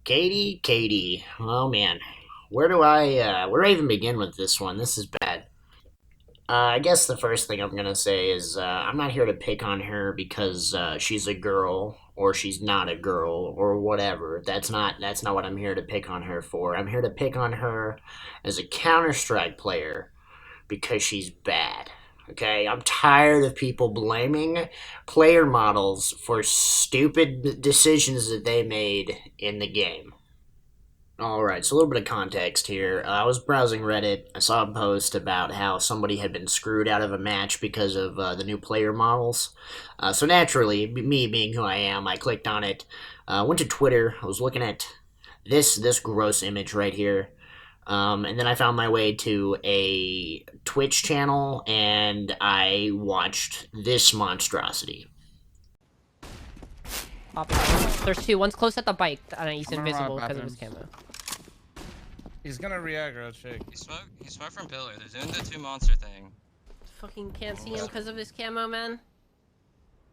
Katie. Oh man, where do I even begin with this one? This is bad. I guess the first thing I'm gonna say is I'm not here to pick on her because she's a girl or she's not a girl or whatever. That's not what I'm here to pick on her for. I'm here to pick on her as a Counter Strike player because she's bad. Okay, I'm tired of people blaming player models for stupid decisions that they made in the game. All right, so a little bit of context here. I was browsing Reddit. I saw a post about how somebody had been screwed out of a match because of the new player models. So naturally, me being who I am, I clicked on it. Went to Twitter. I was looking at this gross image right here, and then I found my way to a Twitch channel, and I watched this monstrosity. There's two. One's close at the bike, and he's I'm gonna invisible run because of his bathrooms. camo. He's gonna re-aggro, chick. He smoked from pillar. They're doing the two monster thing. Fucking can't see him because of his camo, man.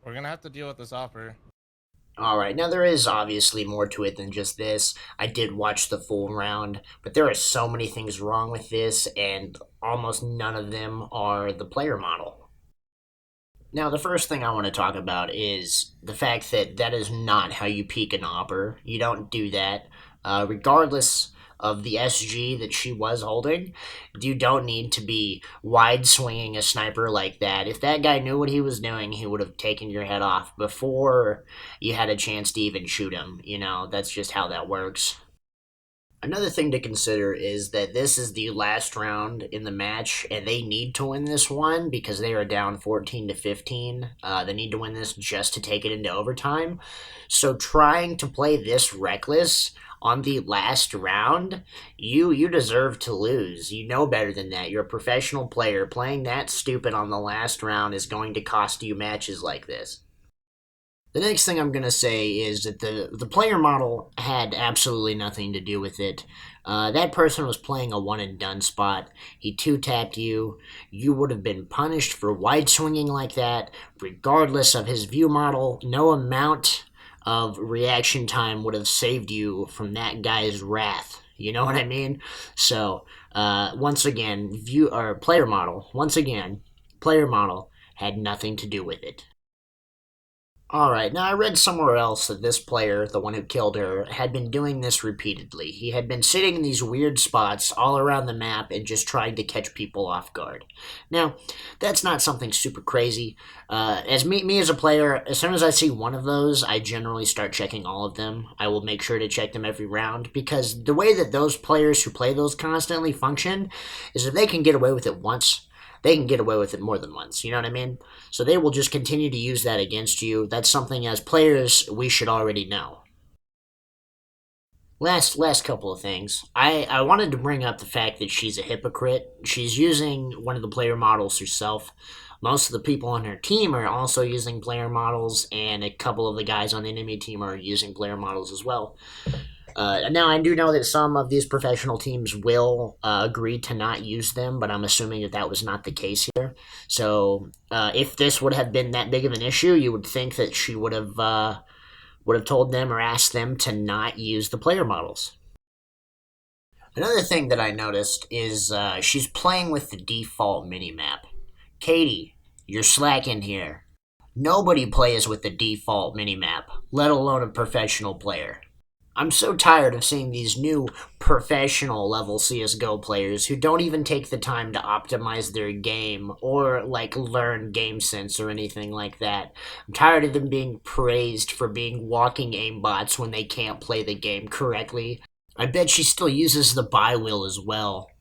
We're gonna have to deal with this offer. Alright, now there is obviously more to it than just this. I did watch the full round, but there are so many things wrong with this, and almost none of them are the player model. Now, the first thing I want to talk about is the fact that that is not how you peek an opper. You don't do that. Regardless of the SG that she was holding, you don't need to be wide swinging a sniper like that. If that guy knew what he was doing, he would have taken your head off before you had a chance to even shoot him. You know, that's just how that works. Another thing to consider is that this is the last round in the match, and they need to win this one because they are down 14-15. They need to win this just to take it into overtime. So trying to play this reckless on the last round, you deserve to lose. You know better than that. You're a professional player. Playing that stupid on the last round is going to cost you matches like this. The next thing I'm going to say is that the player model had absolutely nothing to do with it. That person was playing a one and done spot. He two-tapped you. You would have been punished for wide swinging like that, regardless of his view model. No amount of reaction time would have saved you from that guy's wrath. You know what I mean? So, once again, player model had nothing to do with it. Alright, now I read somewhere else that this player, the one who killed her, had been doing this repeatedly. He had been sitting in these weird spots all around the map and just trying to catch people off guard. Now, that's not something super crazy. As me as a player, as soon as I see one of those, I generally start checking all of them. I will make sure to check them every round, because the way that those players who play those constantly function is if they can get away with it once, they can get away with it more than once, you know what I mean? So they will just continue to use that against you. That's something as players we should already know. Last couple of things. I wanted to bring up the fact that she's a hypocrite. She's using one of the player models herself. Most of the people on her team are also using player models, and a couple of the guys on the enemy team are using player models as well. Now, I do know that some of these professional teams will agree to not use them, but I'm assuming that that was not the case here. So, if this would have been that big of an issue, you would think that she would have told them or asked them to not use the player models. Another thing that I noticed is she's playing with the default minimap. Keiti, you're slacking here. Nobody plays with the default minimap, let alone a professional player. I'm so tired of seeing these new professional level CSGO players who don't even take the time to optimize their game or learn game sense or anything like that. I'm tired of them being praised for being walking aimbots when they can't play the game correctly. I bet she still uses the buy wheel as well.